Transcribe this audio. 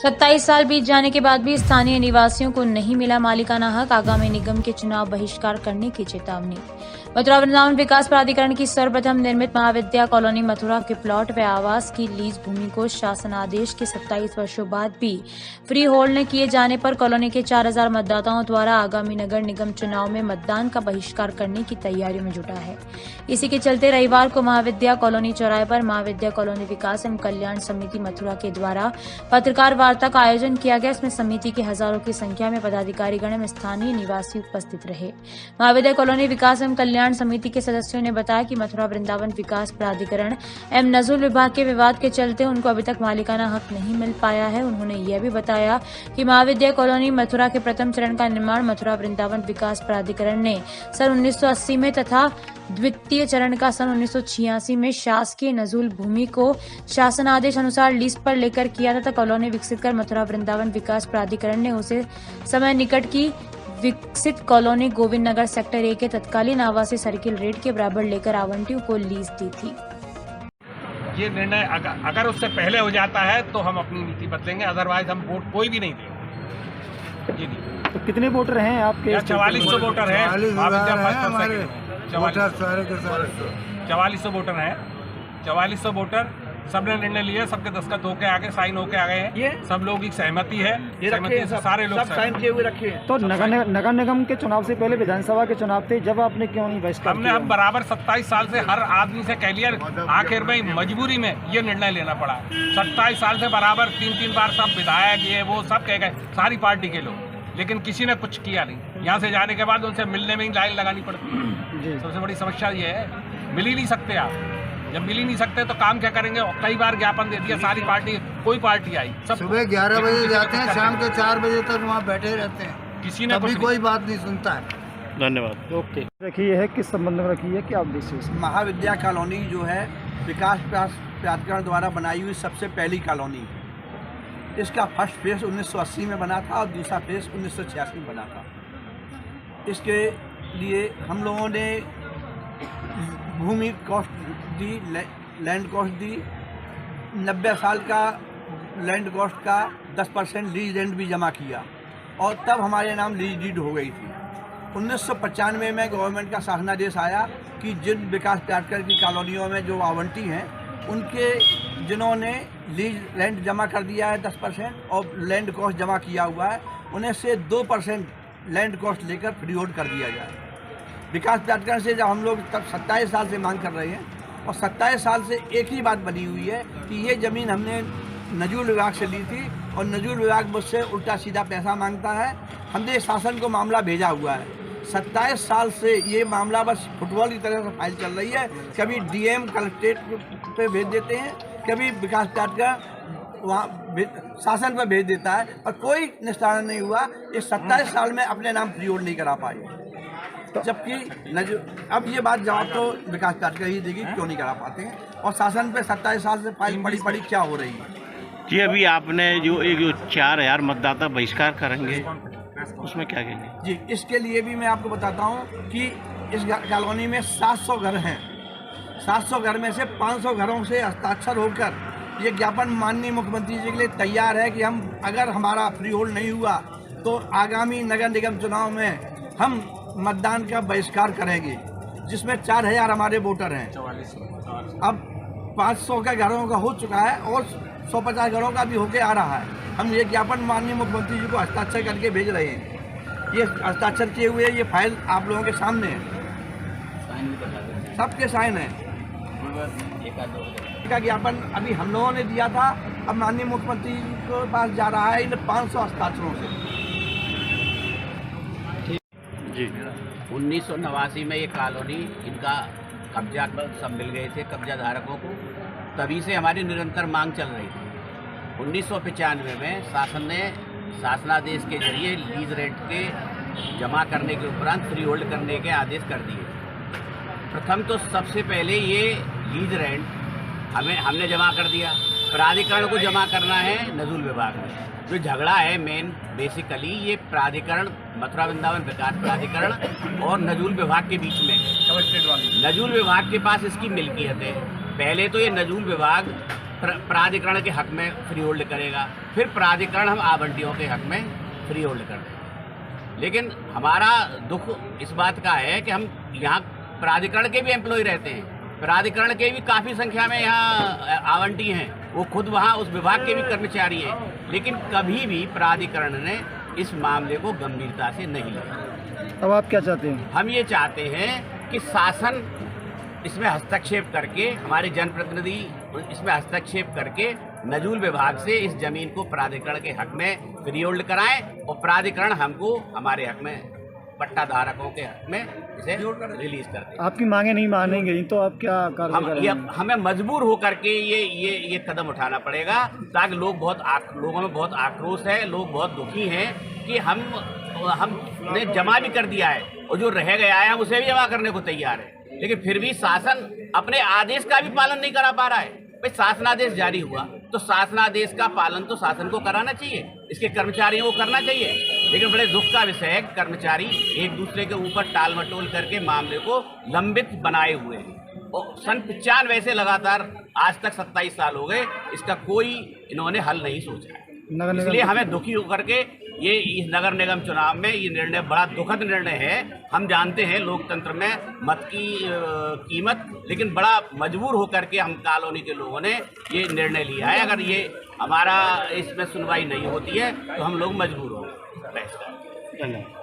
27 साल बीत जाने के बाद भी स्थानीय निवासियों को नहीं मिला मालिकाना हक। आगामी निगम के चुनाव बहिष्कार करने की चेतावनी। मथुरा वृंदावन विकास प्राधिकरण की सर्वप्रथम निर्मित महाविद्या कॉलोनी मथुरा के प्लॉट व आवास की लीज भूमि को शासनादेश के 27 वर्षों बाद भी फ्री होल्ड न किए जाने पर कॉलोनी के 4000 मतदाताओं द्वारा आगामी नगर निगम चुनाव में मतदान का बहिष्कार करने की तैयारियों में जुटा है। इसी के चलते रविवार को महाविद्या कॉलोनी चौराहे पर महाविद्या कॉलोनी विकास एवं कल्याण समिति मथुरा के द्वारा पत्रकार वार्ता का आयोजन किया गया। इसमें समिति के हजारों की संख्या में पदाधिकारीगण एवं स्थानीय निवासी उपस्थित रहे। महाविद्या कॉलोनी विकास एवं कल्याण समिति के सदस्यों ने बताया कि मथुरा वृंदावन विकास प्राधिकरण एवं नजूल विभाग के विवाद के चलते उनको अभी तक मालिकाना हक नहीं मिल पाया है। उन्होंने यह भी बताया कि महाविद्या कॉलोनी मथुरा के प्रथम चरण का निर्माण मथुरा वृंदावन विकास प्राधिकरण ने सन 1980 में तथा द्वितीय चरण का सन 1986 में शासकीय नजूल भूमि को शासनादेश अनुसार लीज पर लेकर किया तथा कॉलोनी विकसित कर मथुरा वृंदावन विकास प्राधिकरण ने उसे समय निकट की विकसित colony Govind Nagar sector A के तत्कालीन आवासीय सर्किल रेट के बराबर लेकर आवंटियों को लीज दी थी। ये निर्णय अगर उससे पहले हो जाता है तो हम अपनी नीति बदलेंगे, अदरवाइज हम वोट कोई भी नहीं देंगे। ये नहीं। तो कितने वोटर हैं आपके? 4400 वोटर है। 4400 वोटर हैं। 4400 वोटर सबने निर्णय लिया, सबके दस्तखत होके आगे साइन होके आ गए हैं। सब लोग की सहमति है, सहमति से सारे लोग साइन किए हुए रखे हैं। तो नगर निगम के चुनाव से पहले विधानसभा के चुनाव थे, जब आपने क्यों नहीं बहिष्कार? हम बराबर 27 साल से हर आदमी से कह लिया, आखिर में मजबूरी में ये निर्णय लेना पड़ा। 27 साल से बराबर 3-3 बार सब विधायक ये वो सब कह गए, सारी पार्टी के लोग, लेकिन किसी ने कुछ किया नहीं। यहाँ से जाने के बाद उनसे मिलने में ही लाइन लगानी पड़ती है। सबसे बड़ी समस्या ये है, मिल ही नहीं सकते आप। जब मिल ही नहीं सकते तो काम क्या करेंगे? कई बार ज्ञापन दे दिया, सारी पार्टी, कोई पार्टी आई, सब सुबह 11 बजे जाते हैं, शाम के 4 बजे तक वहाँ बैठे रहते हैं, किसी ने कभी कोई बात नहीं सुनता है। धन्यवाद। ओके, रखी है किस संबंध में रखी है, क्या उद्देश्य है? महाविद्या कॉलोनी जो है विकास प्राधिकरण द्वारा बनाई हुई सबसे पहली कॉलोनी। इसका फर्स्ट फेज 1980 में बना था और दूसरा फेज 1986 में बना था। इसके लिए हम लोगों ने भूमि कॉस्ट दी, लैंड कॉस्ट दी, 90 साल का लैंड कॉस्ट का 10% लीज रेंट भी जमा किया और तब हमारे नाम लीज डीड हो गई थी। 1995 में गवर्नमेंट का शासनादेश आया कि जिन विकास प्राधिकरण की कॉलोनियों में जो आवंटी हैं उनके जिन्होंने लीज रेंट जमा कर दिया है 10% और लैंड कॉस्ट जमा किया हुआ है, उन्हें से 2% लैंड कॉस्ट लेकर फ्री होल्ड कर दिया जाए। विकास प्राधिकरण से जब हम लोग तब 27 साल से मांग कर रहे हैं और 27 साल से एक ही बात बनी हुई है कि ये ज़मीन हमने नजूल विभाग से ली थी और नजूल विभाग मुझसे उल्टा सीधा पैसा मांगता है। हमने शासन को मामला भेजा हुआ है। 27 साल से ये मामला बस फुटबॉल की तरह से फाइल चल रही है। कभी डीएम कलेक्ट्रेट पे भेज देते हैं, कभी विकास प्राधिकरण वहाँ शासन पर भेज देता है और कोई निस्तारण नहीं हुआ। ये 27 साल में अपने नाम फ्री होल्ड नहीं करा पाए। जबकि अब ये बात जवाब तो विकास प्राधिकरण ही देगी क्यों नहीं करा पाते हैं और शासन पे 27 साल से फाइल पड़ी क्या हो रही है। जी, अभी आपने जो 4000 मतदाता बहिष्कार करेंगे उसमें क्या कहेंगे? जी, इसके लिए भी मैं आपको बताता हूँ कि इस कॉलोनी में 700 घर हैं। 700 घर में से 500 घरों से हस्ताक्षर होकर ये ज्ञापन माननीय मुख्यमंत्री जी के लिए तैयार है कि हम अगर हमारा फ्री होल्ड नहीं हुआ तो आगामी नगर निगम चुनाव में हम मतदान का बहिष्कार करेंगे, जिसमें 4000 हमारे वोटर हैं। अब 500 का घरों का हो चुका है और 150 घरों का भी होके आ रहा है। हम ये ज्ञापन माननीय मुख्यमंत्री जी को हस्ताक्षर करके भेज रहे हैं। ये हस्ताक्षर किए हुए ये फाइल आप लोगों के सामने है, सबके साइन है। का ज्ञापन अभी हम लोगों ने दिया था, अब माननीय मुख्यमंत्री जी के पास जा रहा है इन 500 हस्ताक्षरों से। 1989 में ये कॉलोनी इनका कब्जा सब मिल गए थे कब्जा धारकों को, तभी से हमारी निरंतर मांग चल रही थी। 1995 में शासन ने शासनादेश के जरिए लीज रेंट के जमा करने के उपरांत फ्री होल्ड करने के आदेश कर दिए। प्रथम तो सबसे पहले ये लीज रेंट हमने जमा कर दिया, प्राधिकरण को जमा करना है नजूल विभाग में। जो झगड़ा है मेन बेसिकली ये प्राधिकरण मथुरा वृंदावन विकास प्राधिकरण और नजूल विभाग के बीच में। नजूल विभाग के पास इसकी मिल्कियत है। पहले तो ये नजूल विभाग प्राधिकरण के हक में फ्री होल्ड करेगा, फिर प्राधिकरण हम आवंटियों के हक में फ्री होल्ड कर देंगे। लेकिन हमारा दुख इस बात का है कि हम यहाँ प्राधिकरण के भी एम्प्लॉय रहते हैं, प्राधिकरण के भी काफ़ी संख्या में यहाँ आवंटी हैं, वो खुद वहाँ उस विभाग के भी कर्मचारी हैं, लेकिन कभी भी प्राधिकरण ने इस मामले को गंभीरता से नहीं लिया। अब आप क्या चाहते हैं? हम ये चाहते हैं कि शासन इसमें हस्तक्षेप करके, हमारे जनप्रतिनिधि इसमें हस्तक्षेप करके नजूल विभाग से इस जमीन को प्राधिकरण के हक में फ्री होल्ड कराएं और प्राधिकरण हमको हमारे हक में, पट्टा धारकों के हक में इसे रिलीज कर दें। आपकी मांगे नहीं मानी गई तो आप क्या कार्रवाई करेंगे? हमें मजबूर होकर के ये कदम उठाना पड़ेगा, ताकि लोगों में बहुत आक्रोश है, लोग बहुत दुखी हैं कि हमने जमा भी कर दिया है और जो रह गया है हम उसे भी जमा करने को तैयार है, लेकिन फिर भी शासन अपने आदेश का भी पालन नहीं करा पा रहा है। भाई शासनादेश जारी हुआ तो शासनादेश का पालन तो शासन को कराना चाहिए, इसके कर्मचारियों को करना चाहिए, लेकिन बड़े दुख का विषय है कर्मचारी एक दूसरे के ऊपर टाल मटोल करके मामले को लंबित बनाए हुए हैं और सन 95 से लगातार आज तक 27 साल हो गए, इसका कोई इन्होंने हल नहीं सोचा है। इसलिए हमें दुखी होकर के ये इस नगर निगम चुनाव में ये निर्णय बड़ा दुखद निर्णय है। हम जानते हैं लोकतंत्र में मत की कीमत, लेकिन बड़ा मजबूर होकर के हम कॉलोनी के लोगों ने ये निर्णय लिया है। अगर ये हमारा इसमें सुनवाई नहीं होती है तो हम लोग मजबूर होंगे। धन्यवाद।